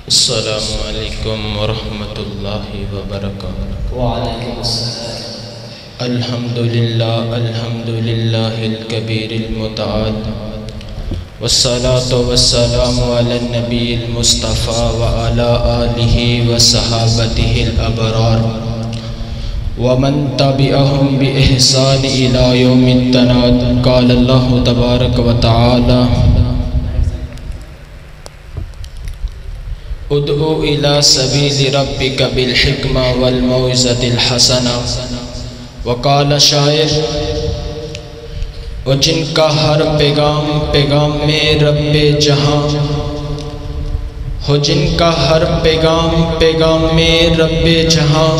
السلام علیکم ورحمۃ اللہ وبرکاتہ۔ وعلیکم السلام۔ الحمد للہ الکبیر المتعال، والصلاة والسلام علی النبی المصطفیٰ وعلی آلہ وصحابتہ الابرار ومن تبعہم بإحسان الی یوم التناد۔ قال اللہ تبارک وتعالی: ادعو الى سبیل ربک بالحکمہ والموعظۃ الحسنہ۔ وقال شاعر: اور جن کا ہر پیغام پیغام میں رب جہاں ہو، جن کا ہر پیغام پیغام میں رب جہاں،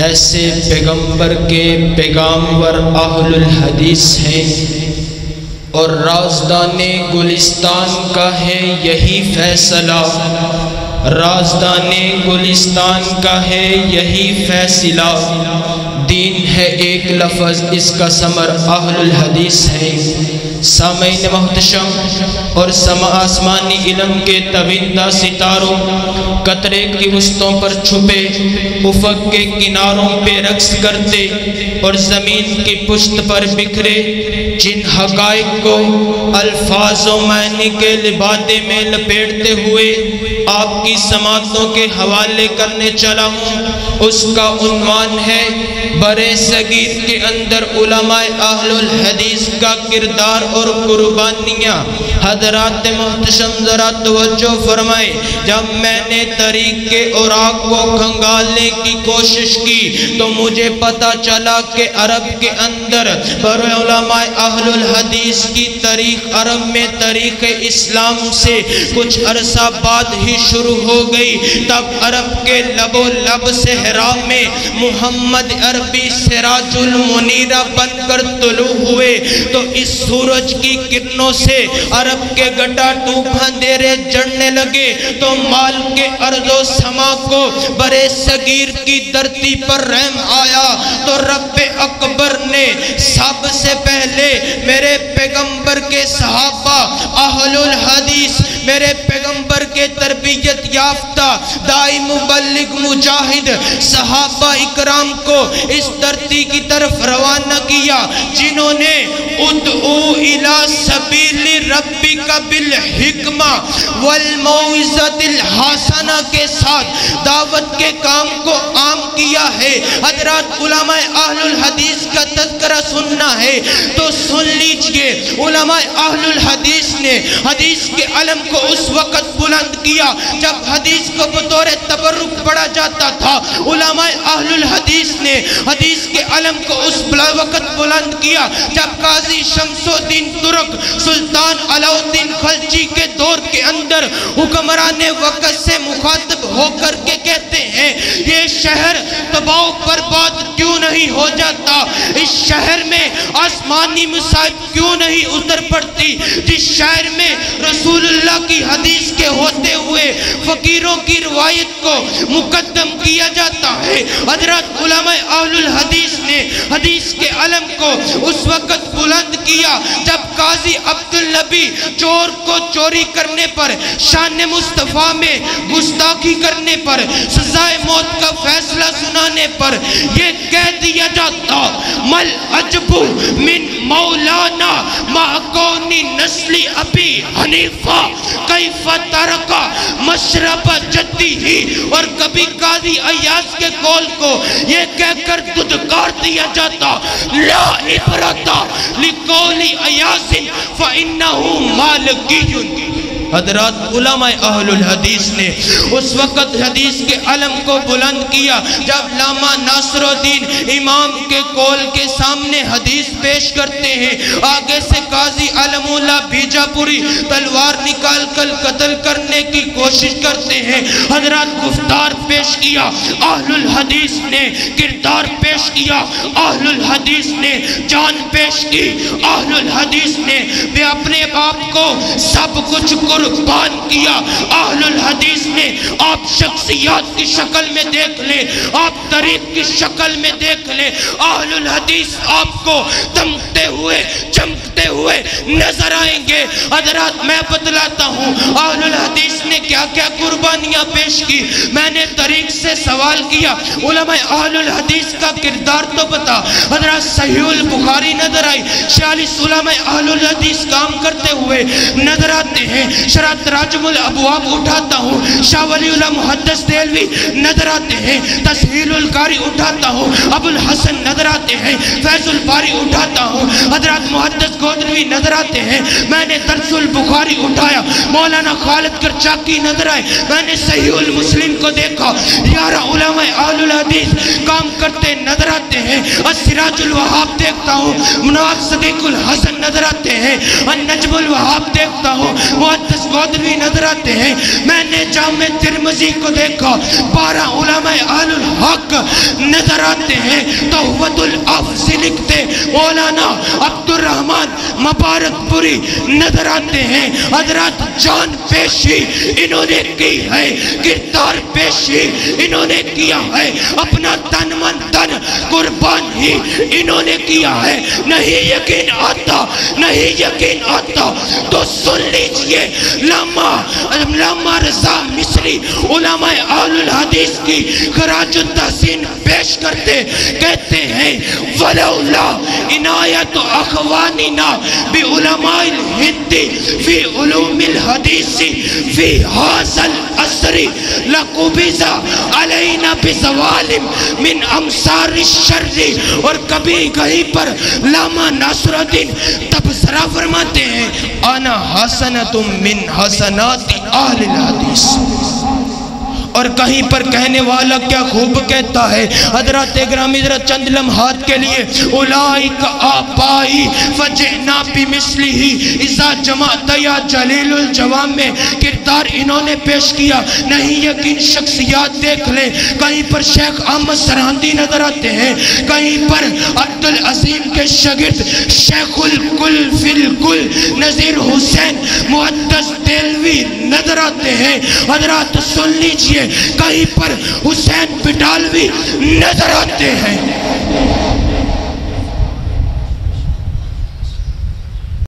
ایسے پیغمبر کے پیغامبر اہل الحدیث ہیں، اور رازدان گلستان کا ہے یہی فیصلہ، رازدان گلستان کا ہے یہی فیصلہ۔ دین ہے ایک لفظ، اس کا ثمر اہل الحدیث ہے۔ سامعین محتشم اور سما آسمانی علم کے تابندہ ستاروں، قطرے کی وسطوں پر چھپے افق کے کناروں پہ رقص کرتے اور زمین کی پشت پر بکھرے جن حقائق کو الفاظ و معنی کے لبادے میں لپیٹتے ہوئے آپ کی سماعتوں کے حوالے کرنے چلا ہوں، اس کا عنوان ہے برے صغیر کے اندر علماء اہل الحدیث کا کردار اور قربانیاں۔ حضرات محتشم ذرا توجہ فرمائیں، جب میں نے طریق کے اوراق کو کھنگالنے کی کوشش کی تو مجھے پتا چلا کہ عرب کے اندر بڑے علماء اہل الحدیث کی تاریخ عرب میں تاریخ اسلام سے کچھ عرصہ بعد ہی شروع ہو گئی۔ تب عرب کے لب و لب صحرا میں محمد عربی سراج المنیرہ بن کر طلوع ہوئے تو اس سورج کی کرنوں سے عرب کے گٹا ٹوپ اندھیرے جڑنے لگے تو مال کے ارض و سما کو برے صغیر کی دھرتی پر رحم آیا تو رب اکبر نے سب سے پہلے میرے پیغمبر کے صحابہ اہل الحدیث، میرے پیغمبر کے تربیت یافتہ دائی مبلغ مجاہد صحابہ اکرام کو اس دھرتی کی طرف روانہ کیا، جنہوں نے ادعو الی سبیل ربک بالحکمہ والموعظۃ الحسنہ کے ساتھ دعوت کے کام کو عام کیا ہے۔ حضرات علماء اہل الحدیث کا تذکرہ سننا ہے تو سن لیجئے، علماء اہل الحدیث نے حدیث کے علم کو اس وقت بلند کیا جب حدیث کو بطور تبرک پڑھا جاتا تھا۔ علماء اہل الحدیث نے حدیث کے علم کو اس وقت بلند کیا جب قاضی شمس الدین ترک سلطان علاء الدین خلجی کے دور کے اندر حکمران وقت سے مخاطب ہو کر کے کہتے ہیں، یہ شہر تباہ و برباد کیوں نہیں ہو جاتا، اس شہر میں آسمانی مصائب کیوں نہیں اتر پڑتی، جس شہر میں رسول اللہ کی حدیث کے ہوتے ہوئے فقیروں کی روایت کو مقدم کیا جاتا ہے۔ حضرات علماء اہل الحدیث نے حدیث کے علم کو اس وقت بلند کیا جب قاضی عبدالنبی چور کو چوری کرنے پر، شان مصطفیٰ میں گستاخی کرنے پر، سزائے موت کا فیصلہ سنانے پر یہ کہہ دیا جاتا، مل عجب من مولانا ما کونی نسلی ابی حنیفہ کیف ترکا مشرب جدی ہی، اور کبھی قاضی ایاز کے قول کو یہ کہہ کر دھدکار دیا جاتا، لا عبرت لقول ایاز فإنہ مالکی۔ حضرات علماء اہل الحدیث نے اس وقت حدیث کے علم کو بلند کیا جب علامہ ناصر الدین امام کے قول کے سامنے حدیث پیش کرتے ہیں، آگے سے قاضی علم اللہ بیجاپوری تلوار نکال کر قتل کرنے کی کوشش کرتے ہیں۔ حضرات گفتار پیش کیا اہل الحدیث نے، کردار پیش کیا اہل الحدیث نے، جان پیش کی اہل الحدیث نے، وہ اپنے باپ کو سب کچھ قربان کیا اہل الحدیث نے، آپ آپ شخصیات کی شکل میں دیکھ لیں، آپ طریق کی شکل میں دیکھ لیں، اہل الحدیث آپ کو دمکتے ہوئے چمکتے ہوئے نظر آئیں گے۔ حضرات میں بتلاتا ہوں اہل الحدیث نے کیا کیا قربانیاں پیش کی۔ میں نے طریق سے سوال کیا علماء اہل الحدیث کا کردار تو بتا۔ حضرات صحیح البخاری نظر آئی، 46 علماء اہل الحدیث کام کرتے ہوئے نظر آتے ہیں۔ شرح تراجم الابواب اٹھاتا ہوں، شاہ ولی اللہ محدث دہلوی نظر آتے ہیں۔ تسہیل القاری اٹھاتا ہوں، ابو الحسن نظر آتے ہیں۔ فیض الباری اٹھاتا ہوں، حضرات محدث گودنوی نظر آتے ہیں۔ میں نے درس البخاری اٹھایا، مولانا خالد کرچاکی نظر آئے۔ میں نے صحیح المسلم کو دیکھا، 11 علماء اہل الحدیث کام کرتے نظر آتے ہیں۔ السراج الوہاب دیکھتا ہوں، مناف صدیق الحسن نظر آتے ہیں۔ النجم الوہاب دیکھتا ہوں، محدث گودنوی نظر آتے ہیں۔ میں نے جامع ترمذی کو دیکھا، 12 علماء اہل الحق نظر آتے ہیں۔ تحفۃ الحفظ لکھتے مولانا عبد الرحمن مبارک پوری نظر آتے ہیں۔ حضرات جان پیشی انہوں نے کی ہے، کردار پیشی انہوں نے کیا ہے، اپنا تن من تن قربان ہی انہوں نے کیا ہے۔ نہیں یقین آتا، نہیں یقین آتا تو سن لیجئے، علامہ رضا مصری علماء اہل الحدیث کی خراج التحسین پیش کرتے کہتے ہیں ولولا عنایت اخواننا بعلماء الہند فی علوم الحدیث فی هذا العصر لقبض علینا بزوال من امصار الشر۔ اور کبھی کہیں پر علامہ ناصر الدین تبصرہ فرماتے ہیں انا حسنۃ من حسنات اہل الحدیث، اور کہیں پر کہنے والا کیا خوب کہتا ہے۔ حضرات اکرامی ذرا چند لمحات کے لیے اولئک آبائی فجئنا بمثلہ اذا جمعت یا جلیل الجوام میں کردار انہوں نے پیش کیا۔ نہیں یقین شخصیات دیکھ لیں، کہیں پر شیخ احمد سرہندی نظر آتے ہیں، کہیں پر عبدالعظیم کے شاگرد شیخ الکل فی الکل نذیر حسین محدث دہلوی نظر آتے ہیں۔ حضرات سن لیجئے، کہیں پر حسین بٹالوی نظر آتے ہیں۔